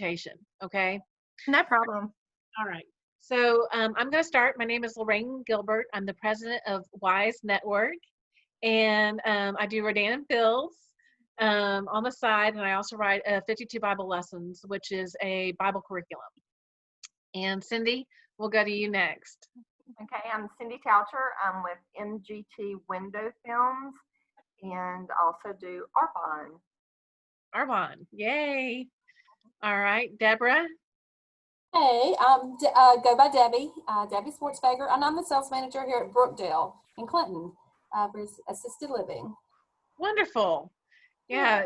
presentation, okay? No problem. All right. So I'm going to start. My name is Lorraine Gilbert. I'm the president of WISE Network, and I do Rodan and Phil's on the side, and I also write 52 Bible Lessons, which is a Bible curriculum. And Cindy, we'll go to you next. Okay, I'm Cindy Coucher. I'm with MGT Window Films and also do Arbonne. Arbonne, yay. All right, Deborah. Hey, go by Debbie, Debbie Sportsbager, and I'm the sales manager here at Brookdale in Clinton for assisted living. Wonderful. Yeah,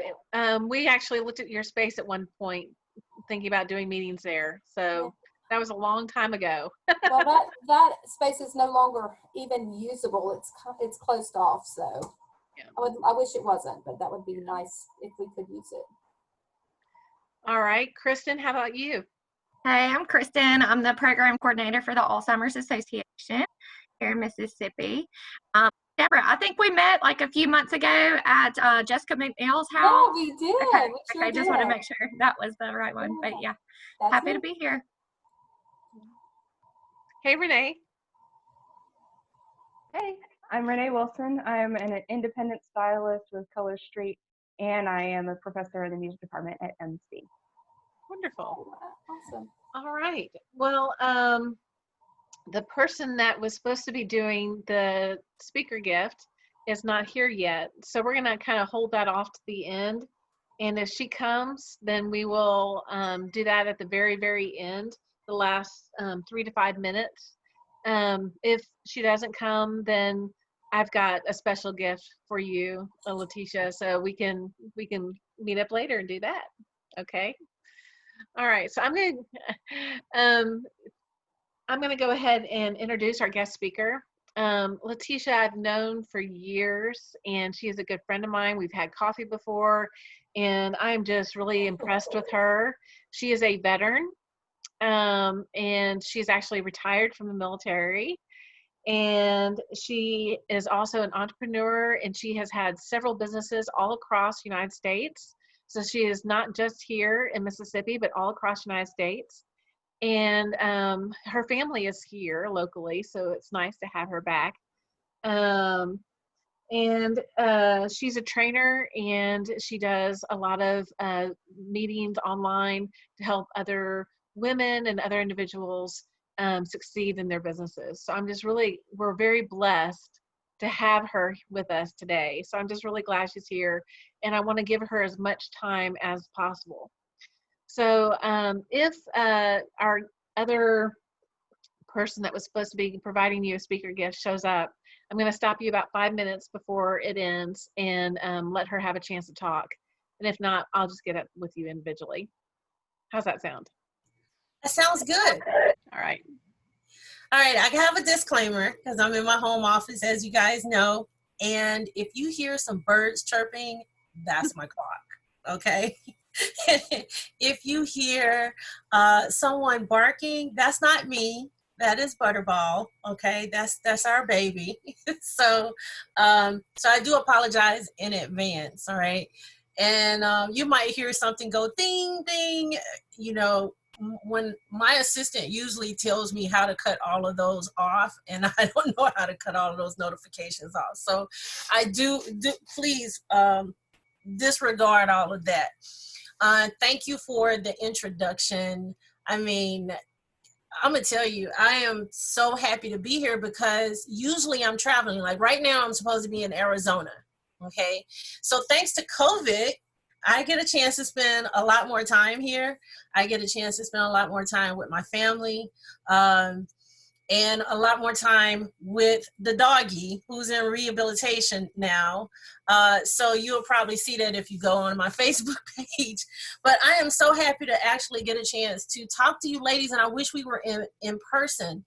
we actually looked at your space at one point thinking about doing meetings there. So that was a long time ago. Well, that space is no longer even usable. It's closed off. So yeah. I wish it wasn't, but that would be nice if we could use it. All right, Kristen, how about you? Hey, I'm Kristen. I'm the program coordinator for the Alzheimer's Association here in Mississippi. Deborah, I think we met like a few months ago at Jessica McNeil's house. Yeah, we did. Okay, we sure just want to make sure that was the right one. But yeah, happy to be here. Hey, Renee. Hey, I'm Renee Wilson. I'm an independent stylist with Color Street, and I am a professor in the music department at MC. Wonderful. Awesome. All right. Well, the person that was supposed to be doing the speaker gift is not here yet. So we're going to kind of hold that off to the end. And if she comes, then we will do that at the very, very end, the last 3 to 5 minutes. If she doesn't come, then I've got a special gift for you, Latisha, so we can meet up later and do that. Okay. All right. So I'm gonna go ahead and introduce our guest speaker. Latisha, I've known for years, and she is a good friend of mine. We've had coffee before, and I'm just really impressed with her. She is a veteran, and she's actually retired from the military. And she is also an entrepreneur, and she has had several businesses all across the United States. So she is not just here in Mississippi, but all across the United States. And her family is here locally, so it's nice to have her back. She's a trainer, and she does a lot of meetings online to help other women and other individuals succeed in their businesses. So we're very blessed to have her with us today. So I'm just really glad she's here, and I want to give her as much time as possible. So if our other person that was supposed to be providing you a speaker gift shows up, I'm going to stop you about 5 minutes before it ends and let her have a chance to talk. And if not, I'll just get up with you individually. How's that sound? That sounds good. All right. All right, I have a disclaimer because I'm in my home office, as you guys know. And if you hear some birds chirping, that's my clock, okay? If you hear someone barking, that's not me. That is Butterball, okay? That's our baby. So I do apologize in advance, all right? And you might hear something go ding, ding, when my assistant usually tells me how to cut all of those off, and I don't know how to cut all of those notifications off. So I do please disregard all of that. Thank you for the introduction. I mean, I'm gonna tell you, I am so happy to be here because usually I'm traveling. Like right now, I'm supposed to be in Arizona, okay? So thanks to COVID, I get a chance to spend a lot more time here. I get a chance to spend a lot more time with my family and a lot more time with the doggy who's in rehabilitation now. So you'll probably see that if you go on my Facebook page. But I am so happy to actually get a chance to talk to you ladies, and I wish we were in person.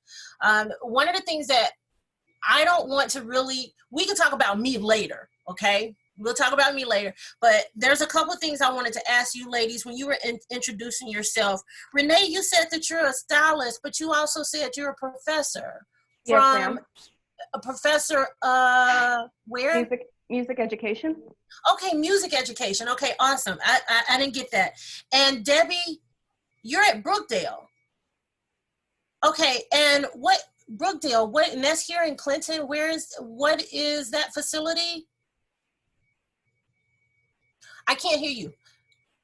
One of the things that I don't want to really, we can talk about me later, okay? We'll talk about me later, but there's a couple of things I wanted to ask you ladies when you were introducing yourself. Renee, you said that you're a stylist, but you also said you're a professor. Yes, ma'am. A professor, where? Music education. Okay, music education. Okay, awesome. I didn't get that. And Debbie, you're at Brookdale. Okay, and Brookdale, and that's here in Clinton. What is that facility? I can't hear you.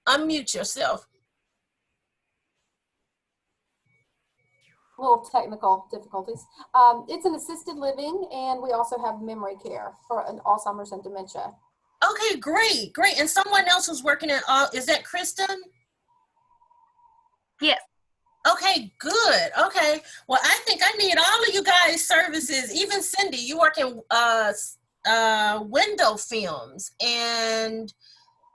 Unmute yourself. Little technical difficulties. It's an assisted living, and we also have memory care for an Alzheimer's and dementia. Okay, great. And someone else was working at, is that Kristen? Yes. Okay, good. Okay. Well, I think I need all of you guys' services. Even Cindy, you work in window films, and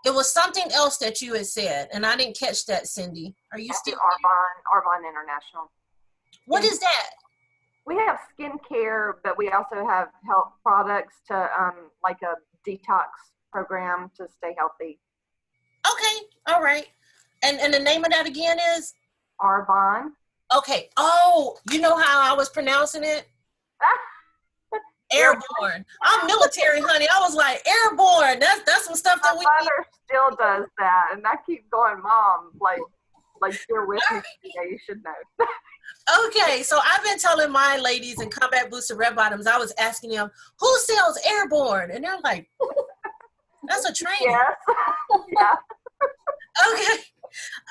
it was something else that you had said, and I didn't catch that, Cindy. Are you still? Arbonne International. What is that? We have skincare, but we also have health products to like a detox program to stay healthy. Okay, all right. And the name of that again is? Arbonne. Okay. Oh, you know how I was pronouncing it? Airborne. I'm military, honey. I was like, airborne. That's some stuff that My mother still does that, and I keep going, Mom, like you're with me. Yeah, you should know. Okay, so I've been telling my ladies in Combat Booster Red Bottoms, I was asking them, who sells airborne? And they're like, that's a training. Yes. Yeah. Okay.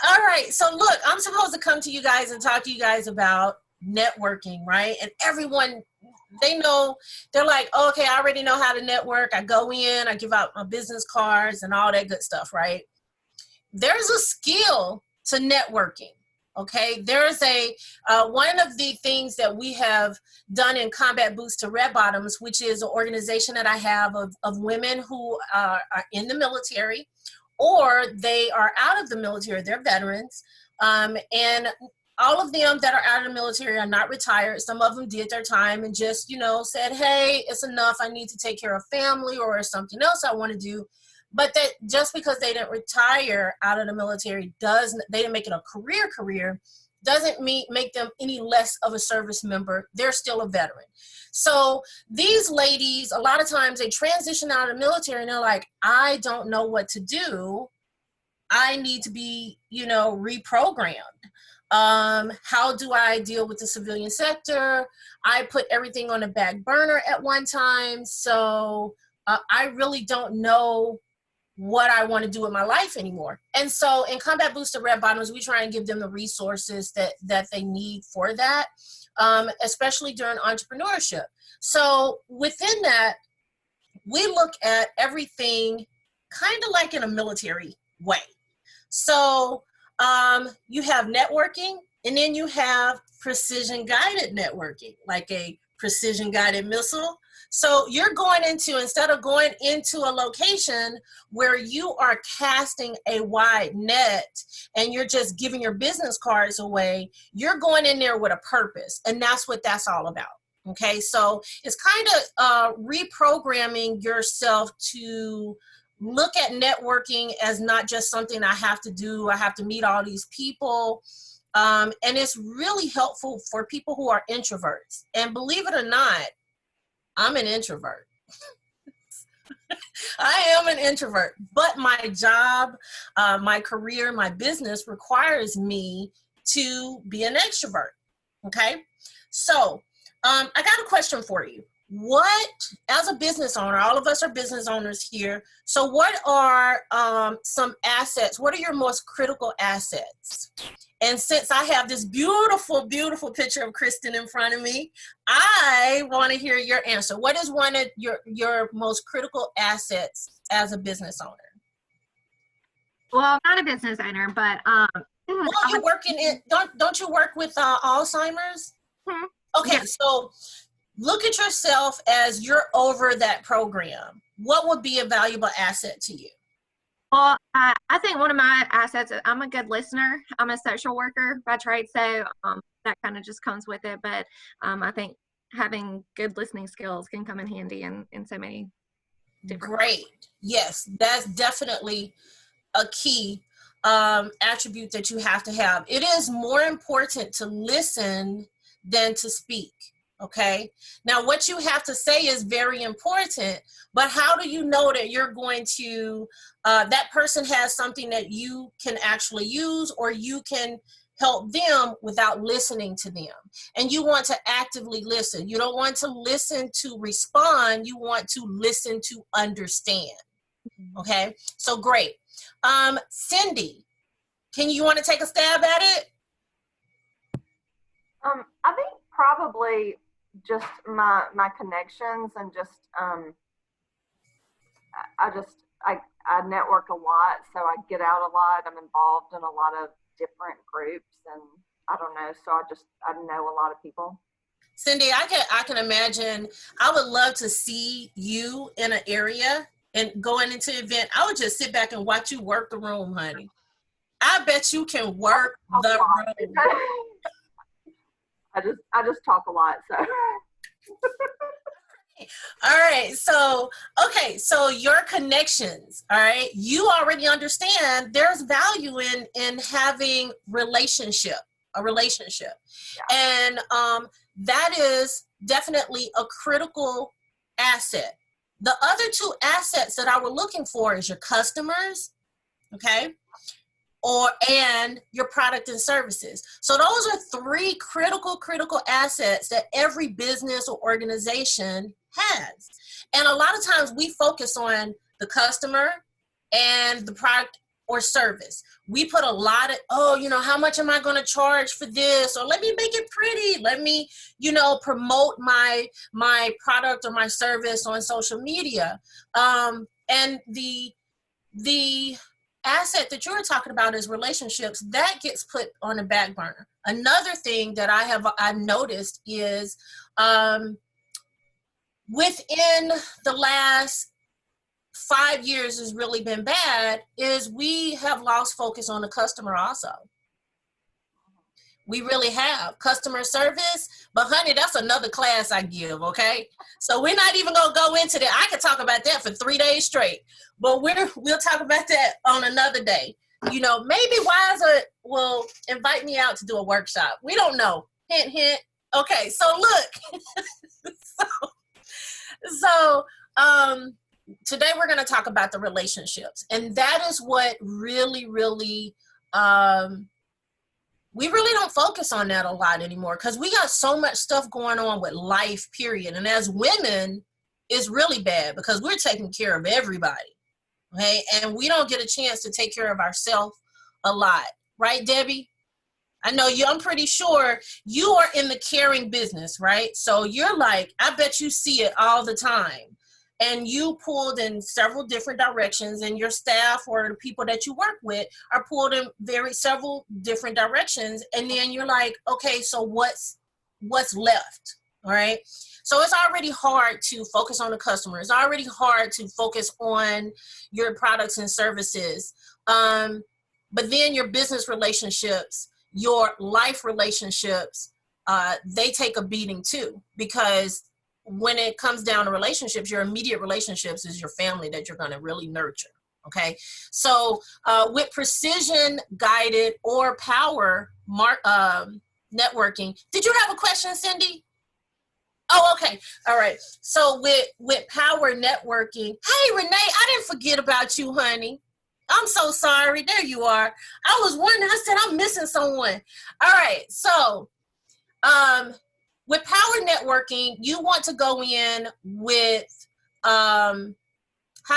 All right. So look, I'm supposed to come to you guys and talk to you guys about networking, right? And everyone, they know, they're like, oh, okay, I already know how to network. I go in, I give out my business cards and all that good stuff, right? There's a skill to networking. Okay, there's one of the things that we have done in Combat Boots to Red Bottoms, which is an organization that I have of women who are in the military, or they are out of the military, they're veterans, and all of them that are out of the military are not retired. Some of them did their time and just, said, hey, it's enough, I need to take care of family or something else I want to do. But that just because they didn't retire out of the military they didn't make it a career, doesn't make them any less of a service member. They're still a veteran. So these ladies, a lot of times they transition out of the military and they're like, I don't know what to do. I need to be, reprogrammed. How do I deal with the civilian sector? I put everything on the back burner at one time. So I really don't know what I want to do with my life anymore. And so in Combat Booster Red Bottoms, we try and give them the resources that they need for that, especially during entrepreneurship. So within that, we look at everything kind of like in a military way. So you have networking, and then you have precision guided networking, like a precision guided missile. So you're instead of going into a location where you are casting a wide net and you're just giving your business cards away, you're going in there with a purpose. And that's what that's all about. Okay. So it's kind of reprogramming yourself to look at networking as not just something I have to do. I have to meet all these people. And it's really helpful for people who are introverts. And believe it or not, I'm an introvert. I am an introvert, but my job, my career, my business requires me to be an extrovert. Okay. So I got a question for you. As a business owner, all of us are business owners here. So what are some assets? What are your most critical assets? And since I have this beautiful, beautiful picture of Kristen in front of me, I want to hear your answer. What is one of your most critical assets as a business owner? Well, I'm not a business owner, but well, you're working in. Don't you work with Alzheimer's? Hmm. Okay, Yes. So look at yourself as you're over that program. What would be a valuable asset to you? Well, I think one of my assets is I'm a good listener. I'm a social worker by trade, so that kind of just comes with it. But I think having good listening skills can come in handy in so many different Great. Yes, that's definitely a key attribute that you have to have. It is more important to listen than to speak. Okay. Now, what you have to say is very important, but how do you know that you're going to, that person has something that you can actually use, or you can help them without listening to them. And you want to actively listen. You don't want to listen to respond. You want to listen to understand. Okay, so great. Cindy, you want to take a stab at it? I think probably just my connections and just I network a lot, so I get out a lot. I'm involved in a lot of different groups, and I don't know, so I know a lot of people. Cindy, I can imagine. I would love to see you in an area and going into an event. I would just sit back and watch you work the room, honey. I bet you can work the room. I just talk a lot, so. All right, so your connections, all right, you already understand there's value in having a relationship. Yeah. And that is definitely a critical asset. The other two assets that I were looking for is your customers, okay, and your product and services. So those are three critical assets that every business or organization has. And a lot of times we focus on the customer and the product or service. We put a lot of, how much am I going to charge for this? Or let me make it pretty. Let me, promote my product or my service on social media. And the asset that you were talking about is relationships. That gets put on the back burner. Another thing that I've noticed is within the last 5 years has really been bad is we have lost focus on the customer also. We really have customer service, but honey, that's another class I give, okay? So we're not even gonna go into that. I could talk about that for 3 days straight, but we'll talk about that on another day. Maybe Wiser will invite me out to do a workshop. We don't know. Hint, hint. Okay, so look. so today we're gonna talk about the relationships, and that is what really we really don't focus on that a lot anymore because we got so much stuff going on with life, period. And as women, it's really bad because we're taking care of everybody, okay? And we don't get a chance to take care of ourselves a lot. Right, Debbie? I know you, I'm pretty sure you are in the caring business, right? So you're like, I bet you see it all the time. And you pulled in several different directions, and your staff or the people that you work with are pulled in several different directions. And then you're like, okay, so what's left? All right. So it's already hard to focus on the customer. It's already hard to focus on your products and services. But then your business relationships, your life relationships, they take a beating too, because when it comes down to relationships, your immediate relationships is your family that you're going to really nurture. Okay. So with precision guided or power networking, did you have a question, Cindy? Oh, okay. All right. So with power networking, hey, Renee, I didn't forget about you, honey. I'm so sorry. There you are. I was wondering, I said, I'm missing someone. All right. So, with power networking, you want to go in with, how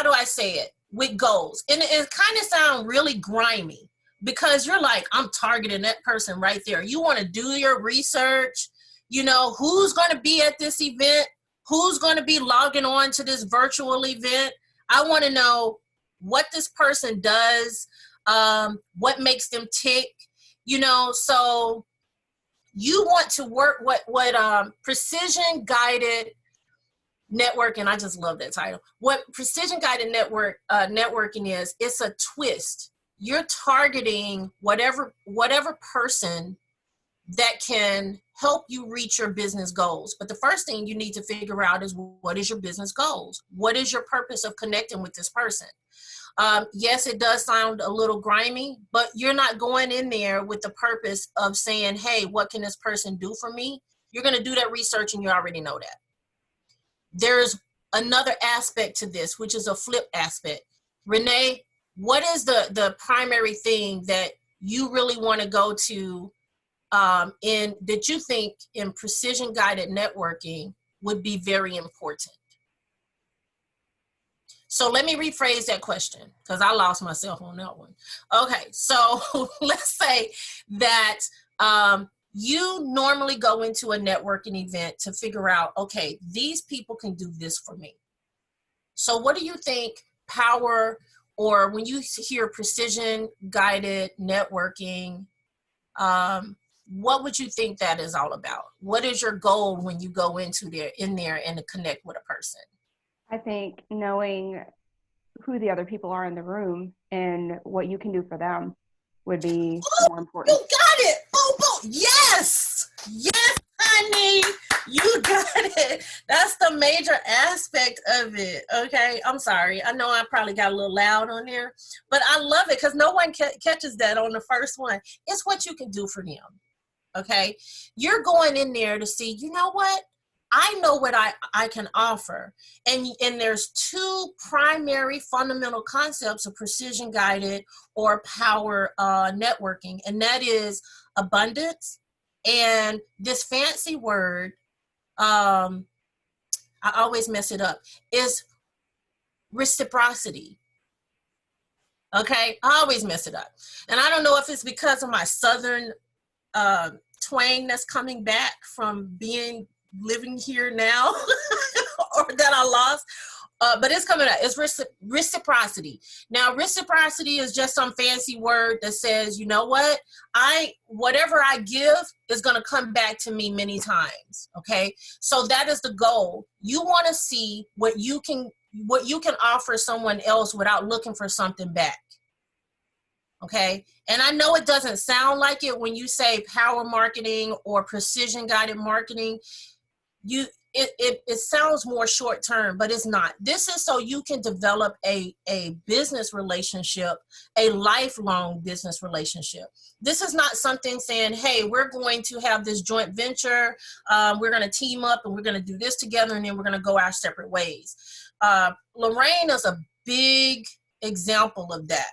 do I say it? With goals. And it kind of sounds really grimy because you're like, I'm targeting that person right there. You want to do your research, who's going to be at this event, who's going to be logging on to this virtual event. I want to know what this person does, what makes them tick, so you want to work what precision guided networking. I just love that title. What precision guided networking is, it's a twist. You're targeting whatever person that can help you reach your business goals. But the first thing you need to figure out is, what is your business goals? What is your purpose of connecting with this person? Yes, it does sound a little grimy, but you're not going in there with the purpose of saying, hey, what can this person do for me? You're going to do that research, and you already know that. There's another aspect to this, which is a flip aspect. Renee, what is the primary thing that you really want to go to in that you think in precision guided networking would be very important? So let me rephrase that question because I lost myself on that one. Okay, so let's say that you normally go into a networking event to figure out, okay, these people can do this for me. So what do you think power, or when you hear precision guided networking, what would you think that is all about? What is your goal when you go into there and to connect with a person? I think knowing who the other people are in the room and what you can do for them would be more important. You got it. Boom, boom. Yes. Yes, honey. You got it. That's the major aspect of it. Okay. I'm sorry. I know I probably got a little loud on there, but I love it because no one catches that on the first one. It's what you can do for them. Okay. You're going in there to see, you know what? I know what I can offer. And there's two primary fundamental concepts of precision guided or power networking. And that is abundance and this fancy word, I always mess it up, is reciprocity. Okay, I always mess it up. And I don't know if it's because of my Southern twang that's coming back from living here now or that I lost, but it's coming out. It's reciprocity. Now, reciprocity is just some fancy word that says, you know what? Whatever I give is going to come back to me many times. Okay. So that is the goal. You want to see what you can offer someone else without looking for something back. Okay. And I know it doesn't sound like it when you say power marketing or precision guided marketing. It sounds more short term, but it's not. This is so you can develop a business relationship, a lifelong business relationship. This is not something saying, hey, we're going to have this joint venture, we're going to team up and we're going to do this together and then we're going to go our separate ways. Lorraine is a big example of that.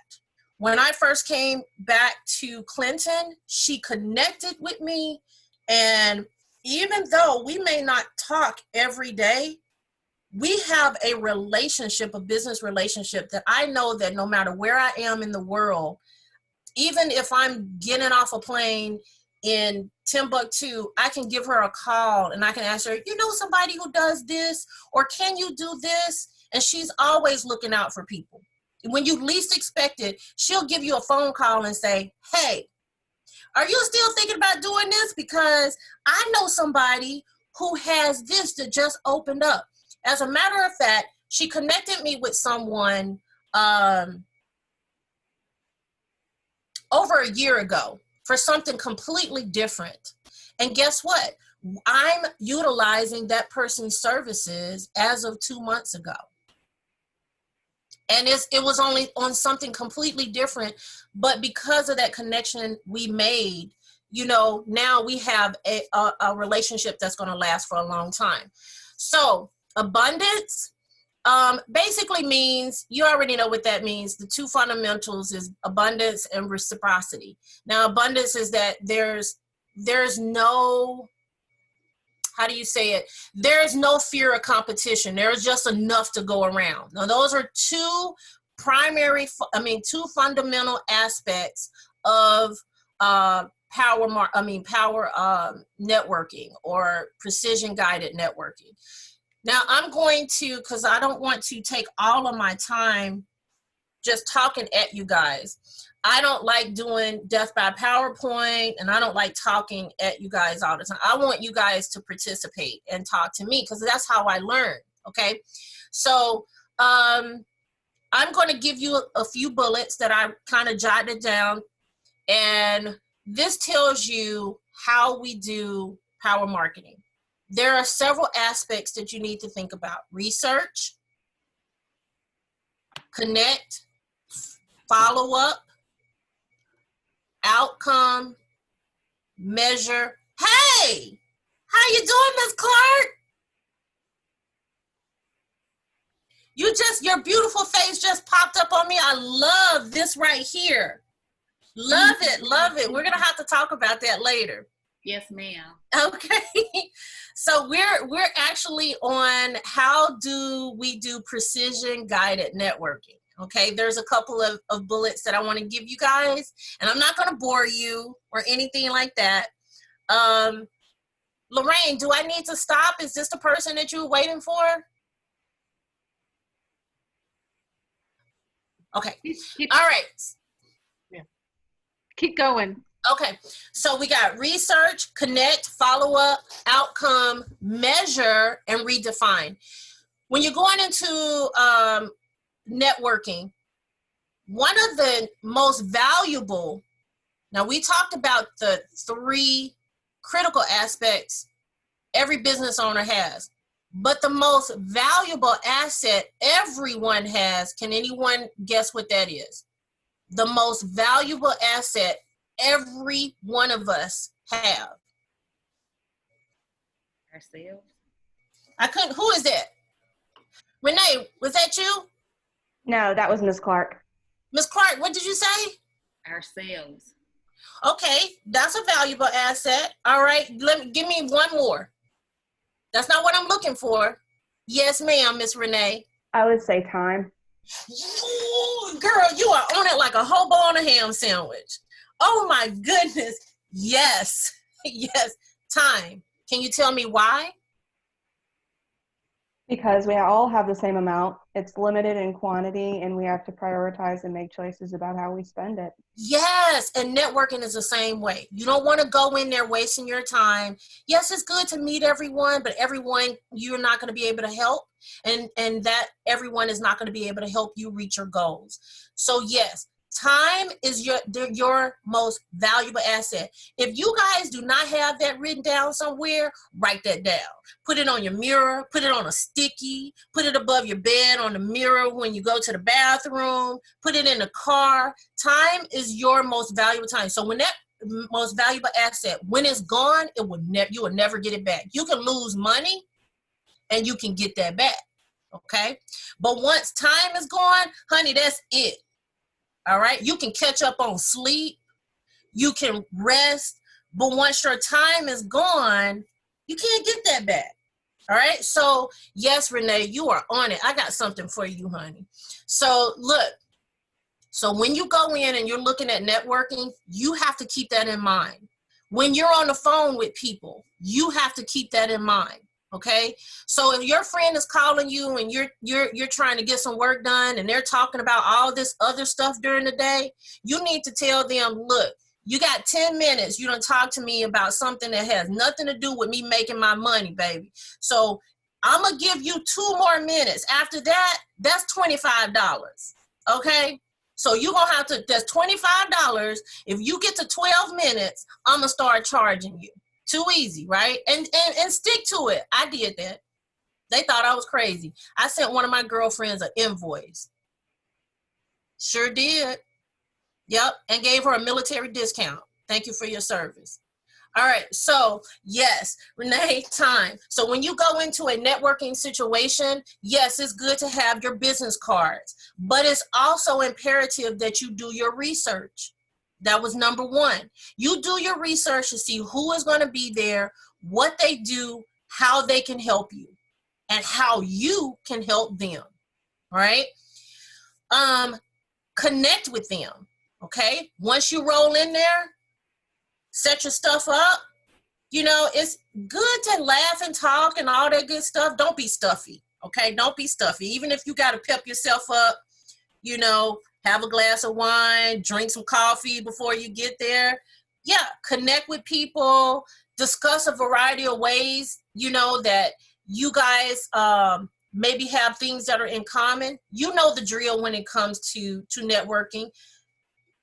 When I first came back to Clinton, she connected with me, and even though we may not talk every day, we have a relationship, a business relationship that I know that no matter where I am in the world, even if I'm getting off a plane in Timbuktu, I can give her a call and I can ask her, you know somebody who does this, or can you do this? And she's always looking out for people. When you least expect it, she'll give you a phone call and say, hey, are you still thinking about doing this? Because I know somebody who has this that just opened up. As a matter of fact, she connected me with someone over a year ago for something completely different. And guess what? I'm utilizing that person's services as of 2 months ago. And it was only on something completely different, but because of that connection we made, you know, now we have a relationship that's going to last for a long time. So abundance basically means, you already know what that means. The two fundamentals is abundance and reciprocity. Now, abundance is that there's no, how do you say it? There's no fear of competition. There's just enough to go around. Now, those are two fundamental aspects of power networking or precision guided networking. Now, I'm going to, because I don't want to take all of my time just talking at you guys. I don't like doing death by PowerPoint, and I don't like talking at you guys all the time. I want you guys to participate and talk to me because that's how I learn, okay? So I'm going to give you a few bullets that I kind of jotted down, and this tells you how we do power marketing. There are several aspects that you need to think about. Research, connect, follow up, outcome, measure. Hey, how you doing, Miss Clark? Your beautiful face just popped up on me. I love this right here. Love it, love it. We're gonna have to talk about that later. Yes, ma'am. Okay. So we're actually on how do we do precision guided networking. Okay, there's a couple of bullets that I want to give you guys, and I'm not going to bore you or anything like that. Lorraine, do I need to stop? Is this the person that you were waiting for? Okay. All right. Yeah. Keep going. Okay, so we got research, connect, follow up, outcome, measure, and redefine. When you're going into networking, one of the most valuable, now we talked about the 3 critical aspects every business owner has, but the most valuable asset everyone has, can anyone guess what that is? The most valuable asset every one of us have. Ourselves. I couldn't, who is that? Renee, was that you? No, that was Miss Clark. Miss Clark, what did you say? Ourselves. Okay, that's a valuable asset. All right, give me one more. That's not what I'm looking for. Yes, ma'am, Miss Renee. I would say time. Ooh, girl, you are on it like a hobo on a ham sandwich. Oh my goodness. Yes. Yes. Time. Can you tell me why? Because we all have the same amount. It's limited in quantity, and we have to prioritize and make choices about how we spend it. Yes, and networking is the same way. You don't want to go in there wasting your time. Yes, it's good to meet everyone, but everyone you're not going to be able to help, and that everyone is not going to be able to help you reach your goals. So yes, time is your most valuable asset. If you guys do not have that written down somewhere, write that down. Put it on your mirror, put it on a sticky, put it above your bed on the mirror when you go to the bathroom, put it in the car. Time is your most valuable time. So when that most valuable asset, when it's gone, you will never get it back. You can lose money and you can get that back, okay? But once time is gone, honey, that's it. All right, you can catch up on sleep, you can rest, but once your time is gone, you can't get that back. All right, so yes, Renee, you are on it. I got something for you, honey. So look, so when you go in and you're looking at networking, you have to keep that in mind. When you're on the phone with people, you have to keep that in mind. Okay, so if your friend is calling you and you're trying to get some work done and they're talking about all this other stuff during the day, you need to tell them, look, you got 10 minutes. You don't talk to me about something that has nothing to do with me making my money, baby. So I'm gonna give you 2 more minutes. After that, that's $25. Okay. So you're gonna have to, that's $25. If you get to 12 minutes, I'm gonna start charging you. Too easy, right? And stick to it. I did that. They thought I was crazy. I sent one of my girlfriends an invoice. Sure did. Yep, and gave her a military discount. Thank you for your service. All right, so yes, Renee, time. So when you go into a networking situation, yes, it's good to have your business cards, but it's also imperative that you do your research. That was number 1. You do your research to see who is going to be there, what they do, how they can help you, and how you can help them, right? Connect with them, okay? Once you roll in there, set your stuff up. You know, it's good to laugh and talk and all that good stuff. Don't be stuffy, okay? Don't be stuffy. Even if you got to pep yourself up, you know, have a glass of wine, drink some coffee before you get there. Yeah, connect with people, discuss a variety of ways, you know, that you guys maybe have things that are in common. You know the drill when it comes to networking.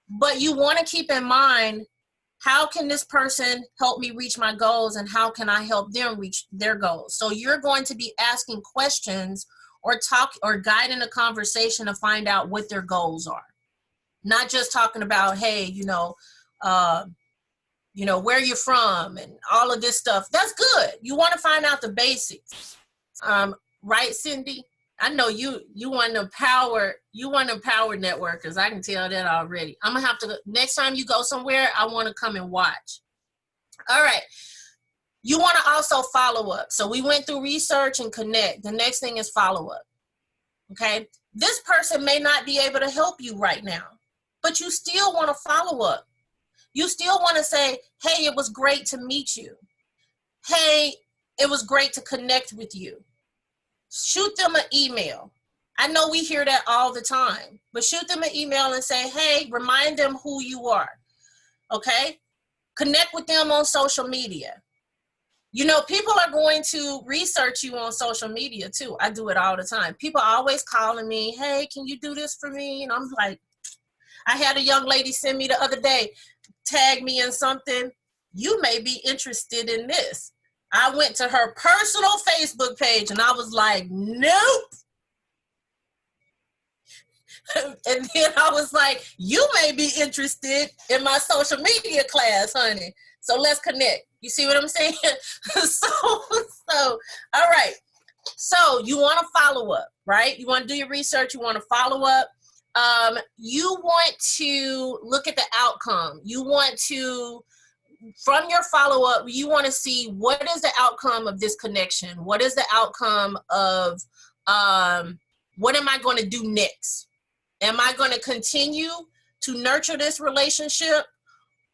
But you want to keep in mind, how can this person help me reach my goals and how can I help them reach their goals? So you're going to be asking questions or guiding a conversation to find out what their goals are. Not just talking about, hey, where you're from and all of this stuff. That's good. You want to find out the basics. Right, Cindy? I know you want to empower networkers. I can tell that already. I'm gonna have to, next time you go somewhere, I want to come and watch. All right. You want to also follow up. So we went through research and connect. The next thing is follow up. Okay. This person may not be able to help you right now, but you still want to follow up. You still want to say, hey, it was great to meet you. Hey, it was great to connect with you. Shoot them an email. I know we hear that all the time, but shoot them an email and say, hey, remind them who you are. Okay. Connect with them on social media. You know, people are going to research you on social media too. I do it all the time. People are always calling me, hey, can you do this for me? And I'm like, I had a young lady send me the other day, tag me in something. You may be interested in this. I went to her personal Facebook page and I was like, nope. And then I was like, you may be interested in my social media class, honey. So let's connect. You see what I'm saying? So, all right. So you want to follow up, right? You want to do your research. You want to follow up. You want to look at the outcome. You want to, from your follow-up, you want to see what is the outcome of this connection? What is the outcome of what am I going to do next? Am I going to continue to nurture this relationship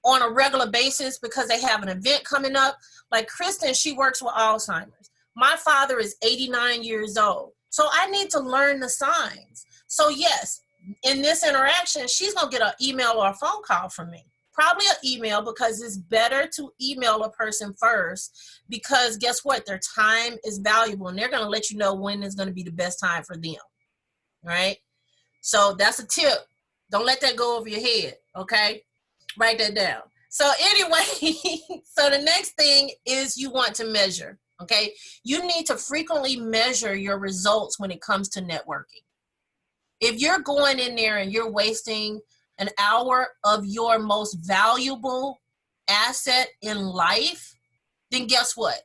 on a regular basis because they have an event coming up? Like Kristen, she works with Alzheimer's. My father is 89 years old. So I need to learn the signs. So yes, in this interaction, she's going to get an email or a phone call from me. Probably an email, because it's better to email a person first, because guess what? Their time is valuable and they're going to let you know when is going to be the best time for them, right? So that's a tip. Don't let that go over your head, okay? Write that down. So anyway, so the next thing is you want to measure, okay? You need to frequently measure your results when it comes to networking. If you're going in there and you're wasting an hour of your most valuable asset in life, then guess what?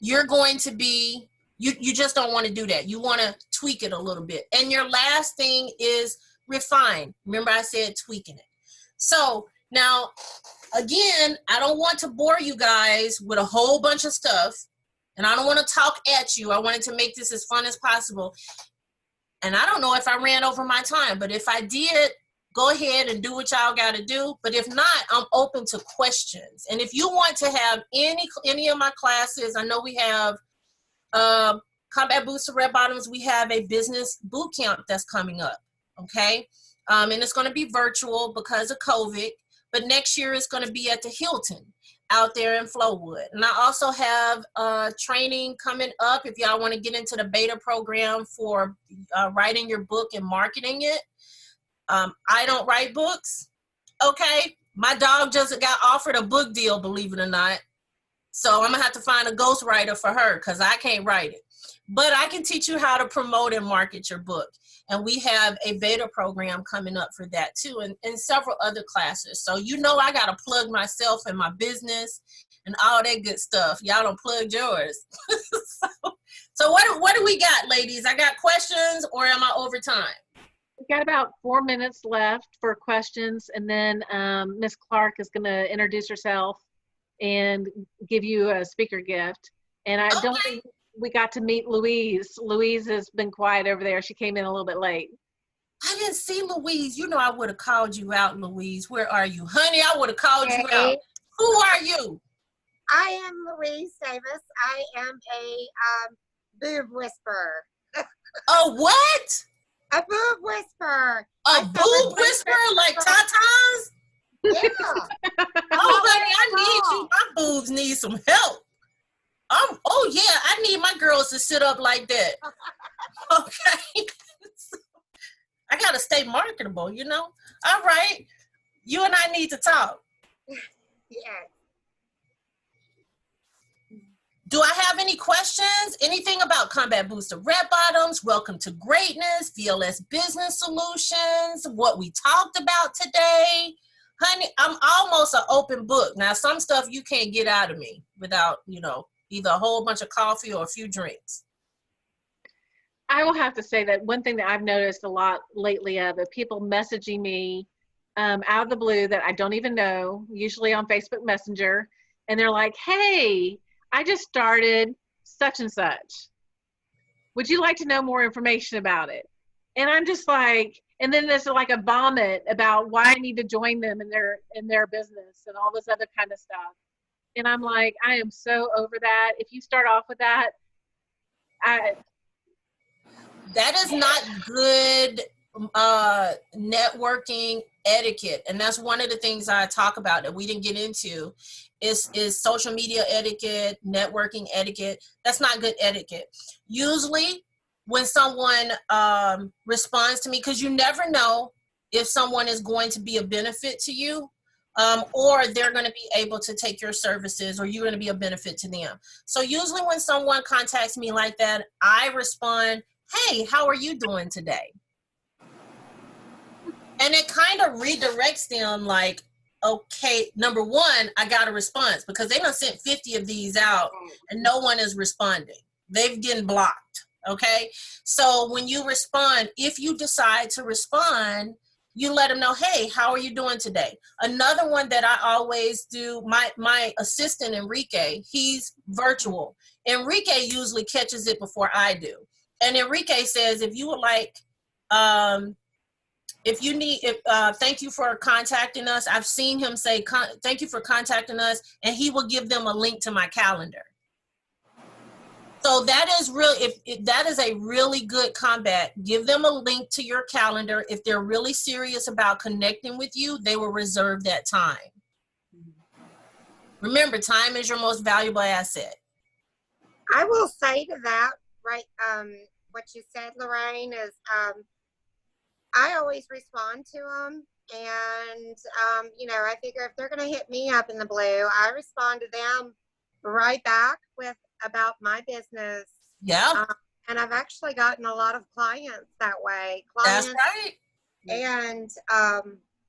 You're going to be, you just don't want to do that. You want to tweak it a little bit. And your last thing is refine. Remember I said tweaking it. So now, again, I don't want to bore you guys with a whole bunch of stuff, and I don't want to talk at you. I wanted to make this as fun as possible. And I don't know if I ran over my time, but if I did, go ahead and do what y'all got to do. But if not, I'm open to questions. And if you want to have any of my classes, I know we have Combat Booster Red Bottoms. We have a business boot camp that's coming up, okay? And it's going to be virtual because of COVID. But next year it's going to be at the Hilton out there in Flowood. And I also have training coming up if y'all want to get into the beta program for writing your book and marketing it. I don't write books, okay? My dog just got offered a book deal, believe it or not. So I'm gonna have to find a ghostwriter for her because I can't write it. But I can teach you how to promote and market your book. And we have a beta program coming up for that too, and several other classes. So you know I gotta plug myself and my business and all that good stuff. Y'all don't plug yours. So what do we got, ladies? I got questions, or am I over time? We've got about 4 minutes left for questions, and then Ms. Clark is gonna introduce herself and give you a speaker gift. And I don't think we got to meet Louise. Louise has been quiet over there. She came in a little bit late. I didn't see Louise. You know I would have called you out, Louise. Where are you? Honey, I would have called you out. Who are you? I am Louise Davis. I am a boob whisperer. A what? A boob whisperer. A boob whisperer like tatas? Yeah. Oh, honey, I need you. My boobs need some help. Oh, yeah, I need my girls to sit up like that. Okay. I got to stay marketable, you know? All right. You and I need to talk. Yeah. Do I have any questions? Anything about Combat Booster Red Bottoms, Welcome to Greatness, VLS Business Solutions, what we talked about today? Honey, I'm almost an open book. Now, some stuff you can't get out of me without, you know, either a whole bunch of coffee or a few drinks. I will have to say that one thing that I've noticed a lot lately of people messaging me out of the blue that I don't even know, usually on Facebook Messenger, and they're like, "Hey, I just started such and such. Would you like to know more information about it?" And I'm just like, and then there's like a vomit about why I need to join them in their business and all this other kind of stuff. And I'm like, I am so over that. If you start off with that, that is not good networking etiquette, and that's one of the things I talk about that we didn't get into is social media etiquette, networking etiquette. That's not good etiquette. Usually when someone responds to me, because you never know if someone is going to be a benefit to you, or they're going to be able to take your services, or you're going to be a benefit to them. So usually when someone contacts me like that, I respond, "Hey, how are you doing today?" And it kind of redirects them like, okay, number one, I got a response, because they done sent 50 of these out and no one is responding. They've getting blocked, okay? So when you respond, if you decide to respond, you let them know, "Hey, how are you doing today?" Another one that I always do, my assistant, Enrique, he's virtual. Enrique usually catches it before I do. And Enrique says, if you would like, if you need, thank you for contacting us. I've seen him say, "Thank you for contacting us," and he will give them a link to my calendar. So that is that is a really good combat. Give them a link to your calendar. If they're really serious about connecting with you, they will reserve that time. Remember, time is your most valuable asset. I will say to that, right, what you said, Lorraine, is I always respond to them. And, you know, I figure if they're going to hit me up in the blue, I respond to them right back with about my business. Yeah. And I've actually gotten a lot of clients that way. That's right. And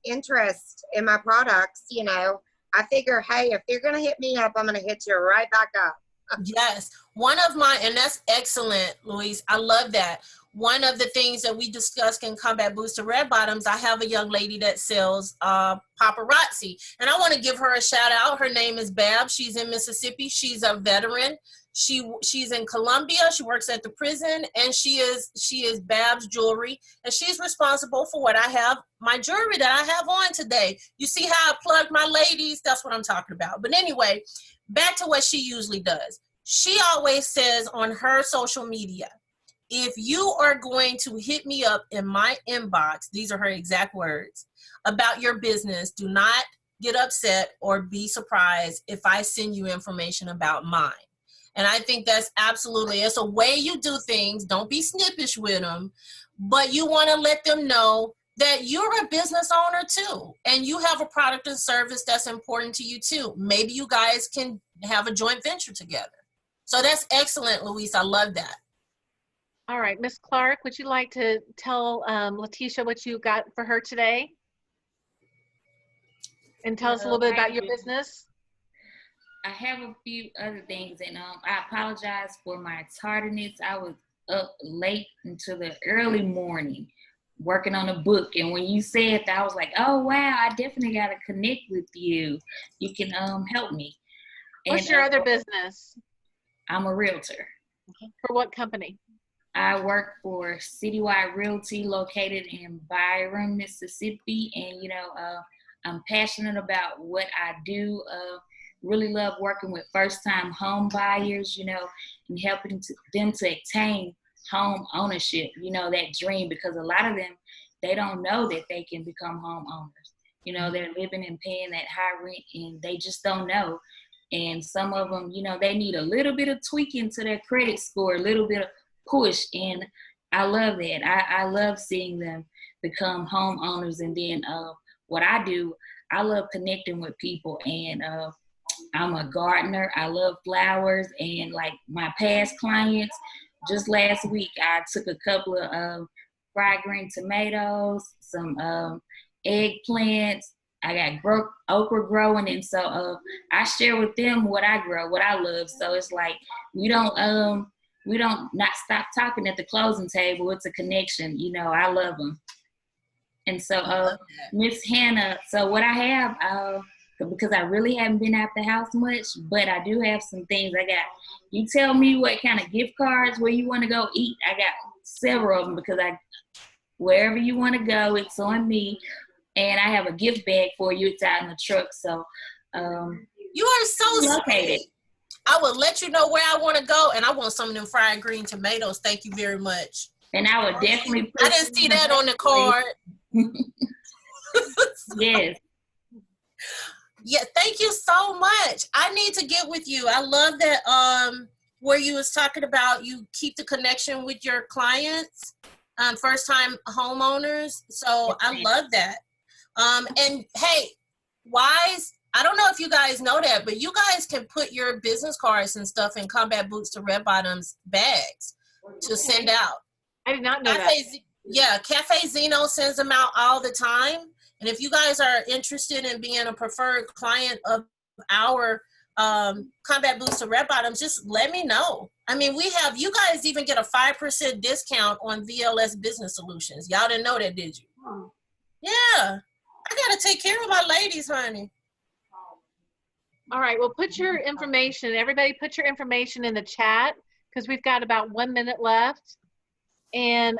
interest in my products, you know. I figure, hey, if you're going to hit me up, I'm going to hit you right back up. Yes. One of my, and that's excellent, Louise. I love that. One of the things that we discussed in Combat Boots to Red Bottoms, I have a young lady that sells paparazzi, and I want to give her a shout out. Her name is Bab. She's in Mississippi. She's a veteran. She's in Columbia. She works at the prison, and she is Bab's Jewelry, and she's responsible for what I have, my jewelry that I have on today. You see how I plugged my ladies? That's what I'm talking about. But anyway, back to what she usually does. She always says on her social media, "If you are going to hit me up in my inbox," these are her exact words, "about your business, do not get upset or be surprised if I send you information about mine." And I think that's absolutely, it's a way you do things. Don't be snippish with them, but you want to let them know that you're a business owner too, and you have a product and service that's important to you too. Maybe you guys can have a joint venture together. So that's excellent, Louise. I love that. all right, Miss Clark, would you like to tell Latisha what you got for her today? And tell us a little bit about your business. I have a few other things, and I apologize for my tardiness. I was up late into the early morning working on a book, and when you said that, I was like, oh wow, I definitely got to connect with you. You can help me. What's your other business? I'm a realtor. Okay. For what company? I work for Citywide Realty located in Byron, Mississippi, and you know, I'm passionate about what I do. Really love working with first-time home buyers, you know, and helping them to attain home ownership, you know, that dream, because a lot of them, they don't know that they can become home owners. You know, they're living and paying that high rent, and they just don't know. And some of them, you know, they need a little bit of tweaking to their credit score, a little bit of push, and I love that. I love seeing them become homeowners. And then what I do, I love connecting with people, and I'm a gardener. I love flowers, and like my past clients, just last week I took a couple of fried green tomatoes, some eggplants. I got okra growing, and so I share with them what I grow, what I love. So it's like we don't we don't not stop talking at the closing table. It's a connection. You know, I love them. And so, Miss Hannah, so what I have, because I really haven't been out the house much, but I do have some things I got. You tell me what kind of gift cards, where you want to go eat. I got several of them because wherever you want to go, it's on me. And I have a gift bag for you. It's out in the truck. So, you are so located. Sweet. I will let you know where I want to go, and I want some of them fried green tomatoes. Thank you very much. And I would definitely. I didn't see that on the card. Yes. Yeah, thank you so much. I need to get with you. I love that where you was talking about you keep the connection with your clients, first time homeowners. So I love that. And hey, Wise, I don't know if you guys know that, but you guys can put your business cards and stuff in Combat Boots to Red Bottoms bags to send out. I did not know that. Yeah, Cafe Zeno sends them out all the time. And if you guys are interested in being a preferred client of our Combat Boots to Red Bottoms, just let me know. I mean, you guys even get a 5% discount on VLS Business Solutions. Y'all didn't know that, did you? Yeah, I got to take care of my ladies, honey. All right, well, put your information, everybody put your information in the chat because we've got about 1 minute left. And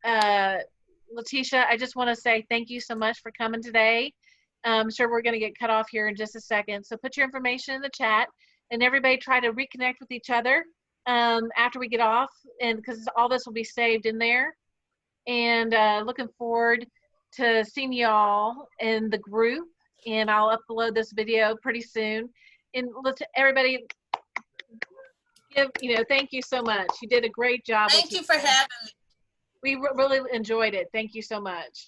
Latisha, I just want to say thank you so much for coming today. I'm sure we're going to get cut off here in just a second. So put your information in the chat and everybody try to reconnect with each other after we get off, and because all this will be saved in there. And looking forward to seeing y'all in the group, and I'll upload this video pretty soon. And let's everybody thank you so much. You did a great job. Thank you for having me. We really enjoyed it. Thank you so much.